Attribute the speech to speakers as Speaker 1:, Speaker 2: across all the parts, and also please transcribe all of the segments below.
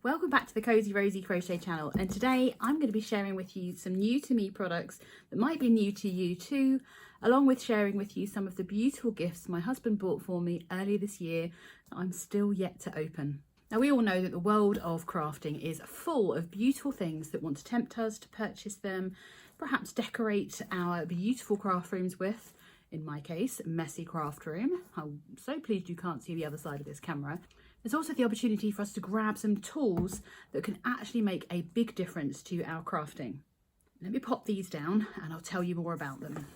Speaker 1: Welcome back to the Cozy Rosy Crochet channel, and today I'm going to be sharing with you some new to me products that might be new to you too, along with sharing with you some of the beautiful gifts my husband bought for me earlier this year that I'm still yet to open. Now, we all know that the world of crafting is full of beautiful things that want to tempt us to purchase them, perhaps decorate our beautiful craft rooms with, in my case, messy craft room. I'm so pleased you can't see the other side of this camera. There's also the opportunity for us to grab some tools that can actually make a big difference to our crafting. Let me pop these down and I'll tell you more about them.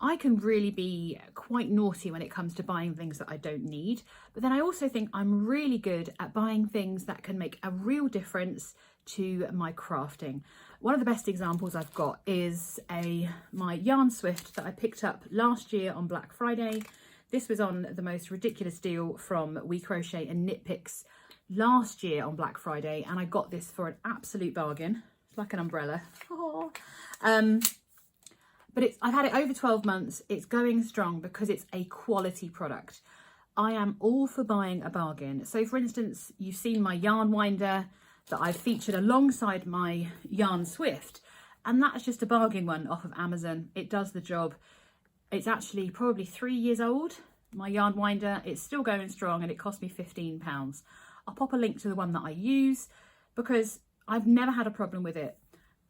Speaker 1: I can really be quite naughty when it comes to buying things that I don't need, but then I also think I'm really good at buying things that can make a real difference to my crafting. One of the best examples I've got is my yarn swift that I picked up last year on Black Friday. This was on the most ridiculous deal from We Crochet and Knit Picks last year on Black Friday, and I got this for an absolute bargain. It's like an umbrella. Oh. But I've had it over 12 months. It's going strong because it's a quality product. I am all for buying a bargain. So for instance, you've seen my yarn winder that I've featured alongside my yarn swift, and that's just a bargain one off of Amazon. It does the job. It's actually probably 3 years old, my yarn winder. It's still going strong and it cost me £15. I'll pop a link to the one that I use because I've never had a problem with it.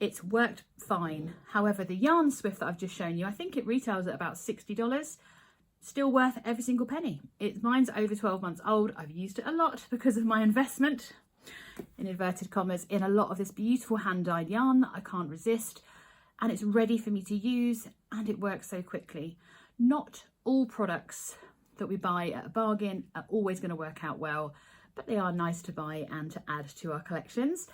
Speaker 1: It's worked fine. However, the yarn swift that I've just shown you, I think it retails at about $60. Still worth every single penny. Mine's over 12 months old. I've used it a lot because of my investment, in inverted commas, in a lot of this beautiful hand-dyed yarn that I can't resist. And it's ready for me to use and it works so quickly. Not all products that we buy at a bargain are always going to work out well, but they are nice to buy and to add to our collections.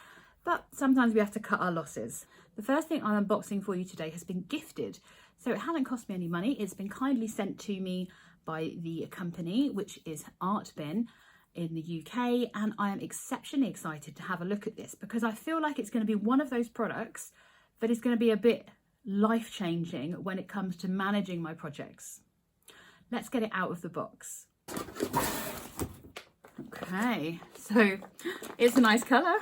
Speaker 1: But sometimes we have to cut our losses. The first thing I'm unboxing for you today has been gifted. So it hasn't cost me any money. It's been kindly sent to me by the company, which is ArtBin in the UK. And I am exceptionally excited to have a look at this because I feel like it's going to be one of those products that is going to be a bit life-changing when it comes to managing my projects. Let's get it out of the box. Okay, so it's a nice colour.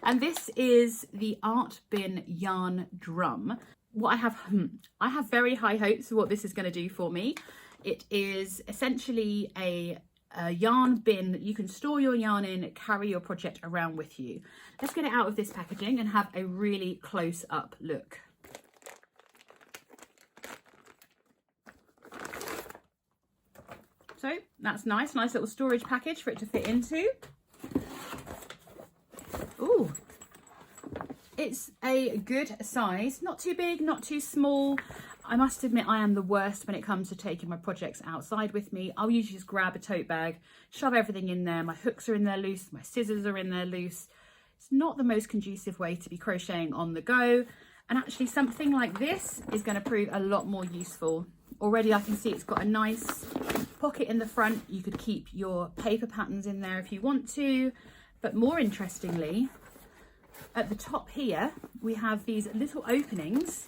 Speaker 1: And this is the ArtBin Yarn Drum. I have very high hopes for what this is going to do for me. It is essentially a yarn bin that you can store your yarn in, carry your project around with you. Let's get it out of this packaging and have a really close up look. So that's nice little storage package for it to fit into. Ooh, it's a good size, not too big, not too small. I must admit I am the worst when it comes to taking my projects outside with me. I'll usually just grab a tote bag, shove everything in there. My hooks are in there loose, my scissors are in there loose. It's not the most conducive way to be crocheting on the go. And actually something like this is going to prove a lot more useful. Already I can see it's got a nice pocket in the front. You could keep your paper patterns in there if you want to. But more interestingly, at the top here, we have these little openings,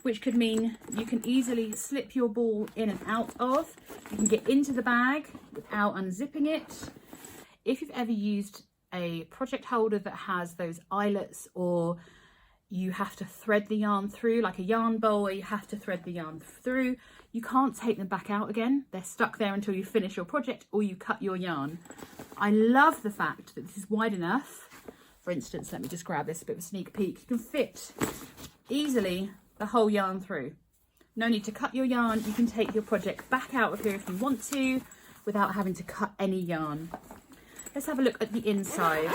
Speaker 1: which could mean you can easily slip your ball in and out of. You can get into the bag without unzipping it. If you've ever used a project holder that has those eyelets, or you have to thread the yarn through, like a yarn bowl where you have to thread the yarn through, you can't take them back out again. They're stuck there until you finish your project or you cut your yarn. I love the fact that this is wide enough. For instance, let me just grab this, a bit of a sneak peek. You can fit easily the whole yarn through. No need to cut your yarn. You can take your project back out of here if you want to without having to cut any yarn. Let's have a look at the inside.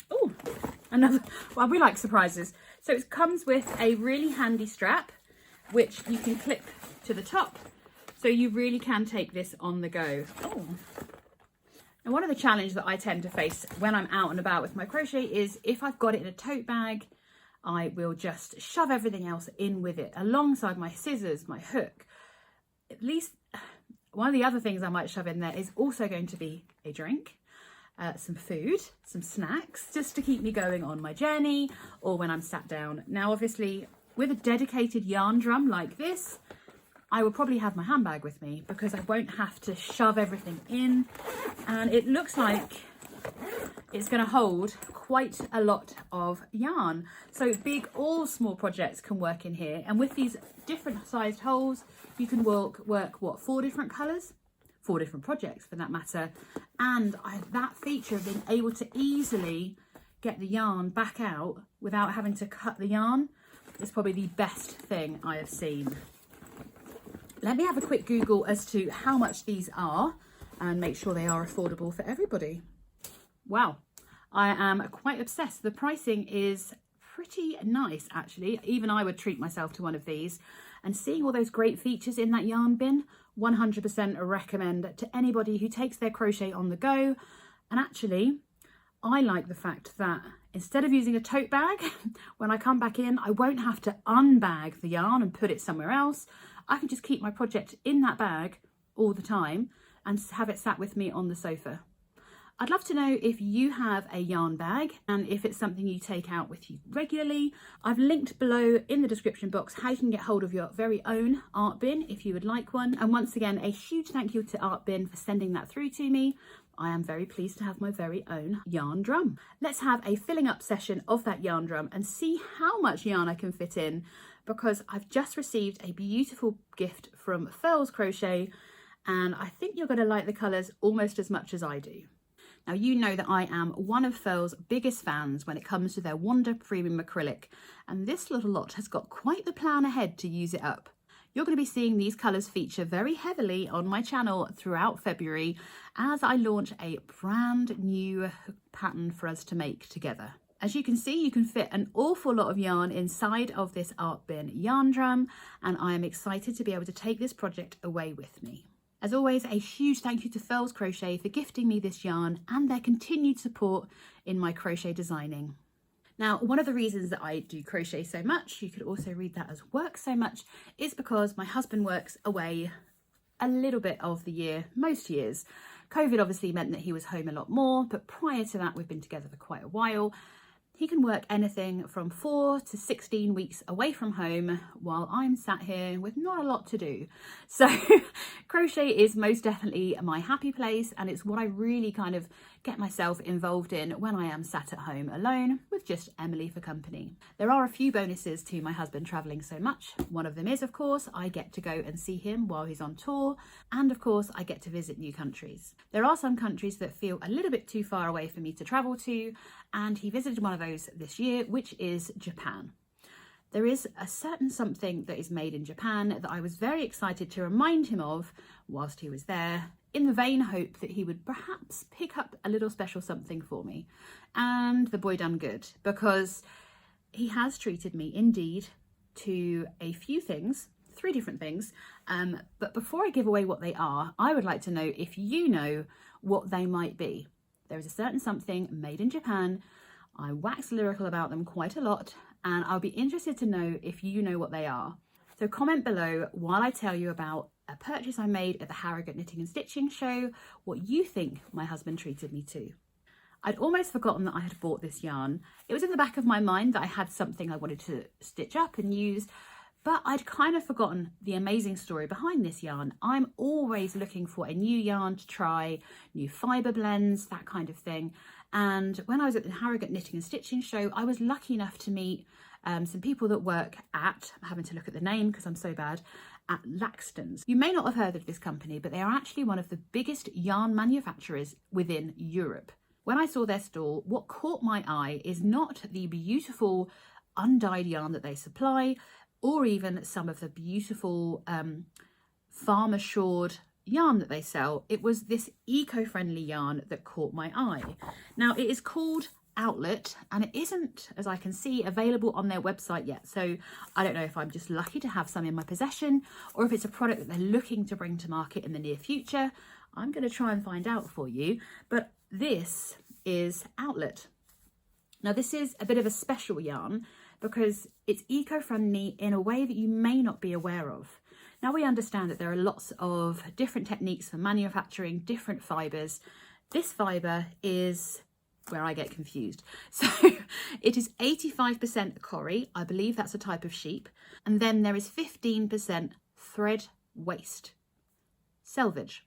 Speaker 1: Oh, well, we like surprises. So it comes with a really handy strap, which you can clip to the top. So you really can take this on the go. Oh. And one of the challenges that I tend to face when I'm out and about with my crochet is if I've got it in a tote bag, I will just shove everything else in with it alongside my scissors, my hook. At least one of the other things I might shove in there is also going to be a drink, some food, some snacks, just to keep me going on my journey or when I'm sat down. Now, obviously, with a dedicated yarn drum like this, I will probably have my handbag with me because I won't have to shove everything in, and it looks like it's going to hold quite a lot of yarn. So big or small projects can work in here, and with these different sized holes you can work what, 4 different colours, 4 different projects for that matter. And that feature of being able to easily get the yarn back out without having to cut the yarn is probably the best thing I have seen. Let me have a quick Google as to how much these are and make sure they are affordable for everybody. Wow, I am quite obsessed. The pricing is pretty nice actually. Even I would treat myself to one of these, and seeing all those great features in that yarn bin, 100% recommend to anybody who takes their crochet on the go. And actually, I like the fact that instead of using a tote bag, when I come back in, I won't have to unbag the yarn and put it somewhere else. I can just keep my project in that bag all the time and have it sat with me on the sofa. I'd love to know if you have a yarn bag and if it's something you take out with you regularly. I've linked below in the description box how you can get hold of your very own art bin if you would like one. And once again, a huge thank you to ArtBin for sending that through to me. I am very pleased to have my very own yarn drum. Let's have a filling up session of that yarn drum and see how much yarn I can fit in, because I've just received a beautiful gift from Furls Crochet, and I think you're going to like the colours almost as much as I do. Now, you know that I am one of Furls' biggest fans when it comes to their Wonder Premium Acrylic, and this little lot has got quite the plan ahead to use it up. You're going to be seeing these colours feature very heavily on my channel throughout February as I launch a brand new pattern for us to make together. As you can see, you can fit an awful lot of yarn inside of this ArtBin Yarn Drum, and I am excited to be able to take this project away with me. As always, a huge thank you to Furls Crochet for gifting me this yarn and their continued support in my crochet designing. Now, one of the reasons that I do crochet so much, you could also read that as work so much, is because my husband works away a little bit of the year, most years. COVID obviously meant that he was home a lot more, but prior to that, we've been together for quite a while. He can work anything from 4 to 16 weeks away from home while I'm sat here with not a lot to do. So crochet is most definitely my happy place, and it's what I really kind of get myself involved in when I am sat at home alone with just Emily for company. There are a few bonuses to my husband travelling so much. One of them is, of course, I get to go and see him while he's on tour, and of course I get to visit new countries. There are some countries that feel a little bit too far away for me to travel to, and he visited one of those this year, which is Japan. There is a certain something that is made in Japan that I was very excited to remind him of whilst he was there, in the vain hope that he would perhaps pick up a little special something for me. And the boy done good, because he has treated me indeed to a few things, 3 different things. But before I give away what they are, I would like to know if you know what they might be. There is a certain something made in Japan. I wax lyrical about them quite a lot, and I'll be interested to know if you know what they are. So comment below while I tell you about a purchase I made at the Harrogate Knitting and Stitching show, what you think my husband treated me to. I'd almost forgotten that I had bought this yarn. It was in the back of my mind that I had something I wanted to stitch up and use, but I'd kind of forgotten the amazing story behind this yarn. I'm always looking for a new yarn to try, new fibre blends, that kind of thing. And when I was at the Harrogate Knitting and Stitching show, I was lucky enough to meet some people that work at, I'm having to look at the name because I'm so bad, at Laxton's. You may not have heard of this company, but they are actually one of the biggest yarn manufacturers within Europe. When I saw their stall, what caught my eye is not the beautiful undyed yarn that they supply, or even some of the beautiful farm assured yarn that they sell. It was this eco-friendly yarn that caught my eye. Now, it is called Outlet, and it isn't, as I can see, available on their website yet. So I don't know if I'm just lucky to have some in my possession, or if it's a product that they're looking to bring to market in the near future. I'm going to try and find out for you. But this is Outlet. Now, this is a bit of a special yarn because it's eco-friendly in a way that you may not be aware of. Now, we understand that there are lots of different techniques for manufacturing different fibres. This fibre is where I get confused. So it is 85% Cori, I believe that's a type of sheep, and then there is 15% thread waste. Selvage.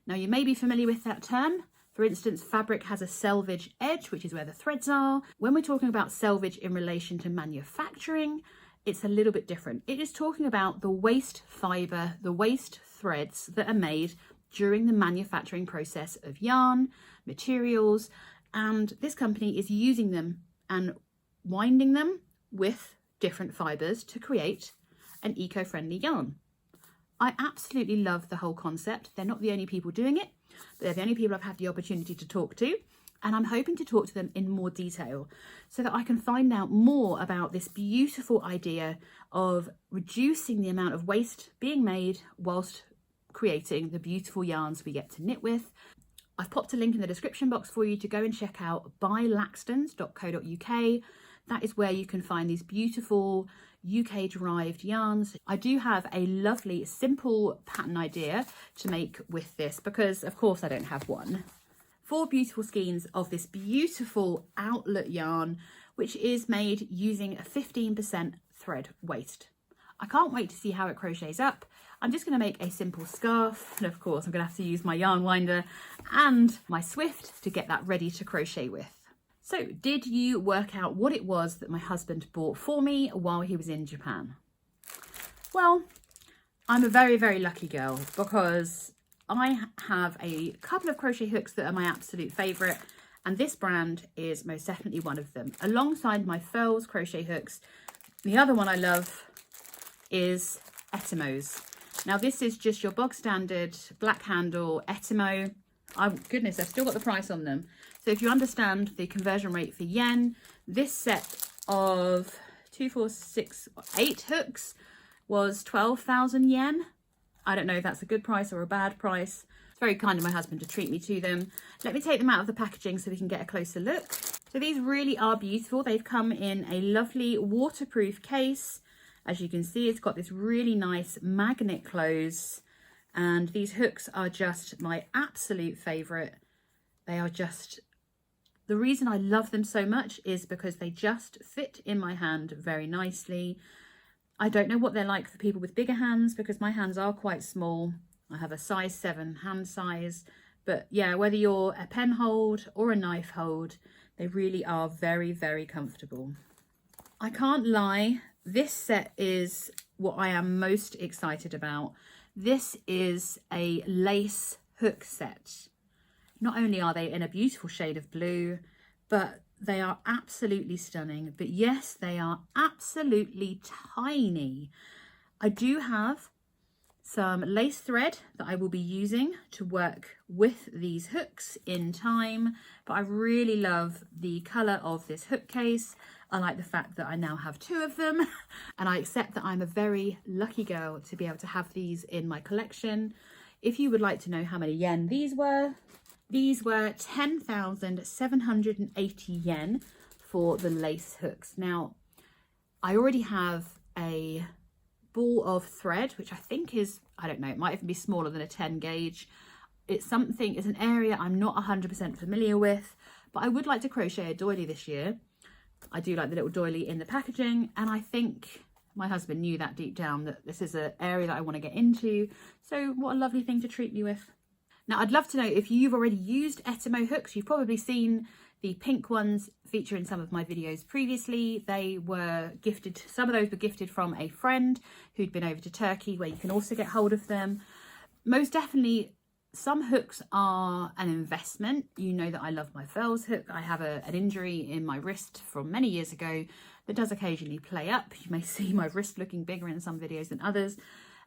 Speaker 1: Now you may be familiar with that term. For instance, fabric has a selvage edge, which is where the threads are. When we're talking about selvage in relation to manufacturing, it's a little bit different. It is talking about the waste fibre, the waste threads that are made during the manufacturing process of yarn, materials, and this company is using them and winding them with different fibres to create an eco-friendly yarn. I absolutely love the whole concept. They're not the only people doing it, but they're the only people I've had the opportunity to talk to. And I'm hoping to talk to them in more detail so that I can find out more about this beautiful idea of reducing the amount of waste being made whilst creating the beautiful yarns we get to knit with. I've popped a link in the description box for you to go and check out buylaxtons.co.uk. That is where you can find these beautiful UK derived yarns. I do have a lovely simple pattern idea to make with this because of course I don't have one. 4 beautiful skeins of this beautiful outlet yarn, which is made using a 15% thread waste. I can't wait to see how it crochets up. I'm just going to make a simple scarf, and of course I'm going to have to use my yarn winder and my Swift to get that ready to crochet with. So did you work out what it was that my husband bought for me while he was in Japan? Well, I'm a very, very lucky girl because I have a couple of crochet hooks that are my absolute favourite, and this brand is most definitely one of them. Alongside my Furls crochet hooks, the other one I love is Etimo's. Now this is just your bog standard black handle Etimo. Oh goodness, I've still got the price on them. So if you understand the conversion rate for yen, this set of 2, 4, 6, 8 hooks was 12,000 yen. I don't know if that's a good price or a bad price. It's very kind of my husband to treat me to them. Let me take them out of the packaging so we can get a closer look. So these really are beautiful. They've come in a lovely waterproof case. As you can see, it's got this really nice magnet close, and these hooks are just my absolute favorite. They are just, the reason I love them so much is because they just fit in my hand very nicely. I don't know what they're like for people with bigger hands because my hands are quite small. I have a size 7 hand size, but yeah, whether you're a pen hold or a knife hold, they really are very, very comfortable. I can't lie, this set is what I am most excited about. This is a lace hook set. Not only are they in a beautiful shade of blue, but they are absolutely stunning. But yes, they are absolutely tiny. I do have some lace thread that I will be using to work with these hooks in time, but I really love the colour of this hook case. I like the fact that I now have 2 of them, and I accept that I'm a very lucky girl to be able to have these in my collection. If you would like to know how many yen these were 10,780 yen for the lace hooks. Now, I already have a ball of thread, which I think is, I don't know, it might even be smaller than a 10 gauge. It's an area I'm not 100% familiar with, but I would like to crochet a doily this year. I do like the little doily in the packaging, and I think my husband knew that deep down that this is an area that I want to get into. So what a lovely thing to treat me with. Now, I'd love to know if you've already used Etimo hooks. You've probably seen the pink ones feature in some of my videos previously. They were gifted, some of those were gifted from a friend who'd been over to Turkey, where you can also get hold of them. Most definitely, some hooks are an investment. You know that I love my Furls hook. I have an injury in my wrist from many years ago that does occasionally play up. You may see my wrist looking bigger in some videos than others.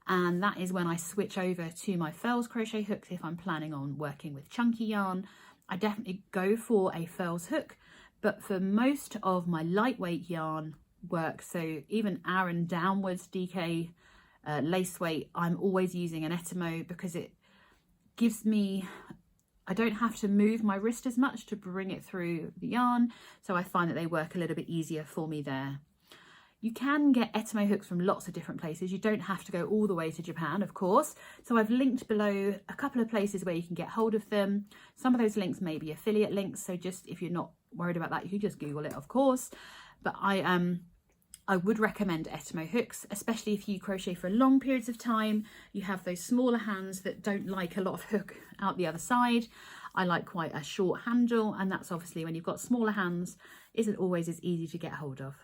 Speaker 1: And that is when I switch over to my Furls crochet hooks. If I'm planning on working with chunky yarn, I definitely go for a Furls hook. But for most of my lightweight yarn work, so even Aran downwards DK lace weight, I'm always using an Etimo because it gives me, I don't have to move my wrist as much to bring it through the yarn. So I find that they work a little bit easier for me there. You can get Etimo hooks from lots of different places. You don't have to go all the way to Japan, of course. So I've linked below a couple of places where you can get hold of them. Some of those links may be affiliate links. So just if you're not worried about that, you can just Google it, of course. But I I would recommend Etimo hooks, especially if you crochet for long periods of time. You have those smaller hands that don't like a lot of hook out the other side. I like quite a short handle, and that's obviously when you've got smaller hands, isn't always as easy to get hold of.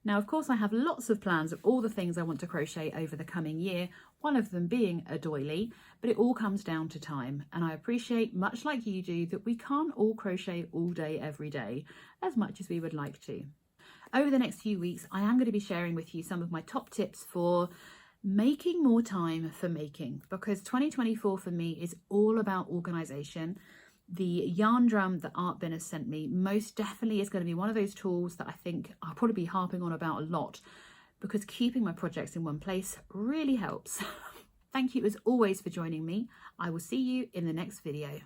Speaker 1: Now, of course, I have lots of plans of all the things I want to crochet over the coming year, one of them being a doily, but it all comes down to time. And I appreciate, much like you do, that we can't all crochet all day, every day, as much as we would like to. Over the next few weeks, I am going to be sharing with you some of my top tips for making more time for making, because 2024 for me is all about organisation. The yarn drum that ArtBin has sent me most definitely is going to be one of those tools that I think I'll probably be harping on about a lot, because keeping my projects in one place really helps. Thank you as always for joining me. I will see you in the next video.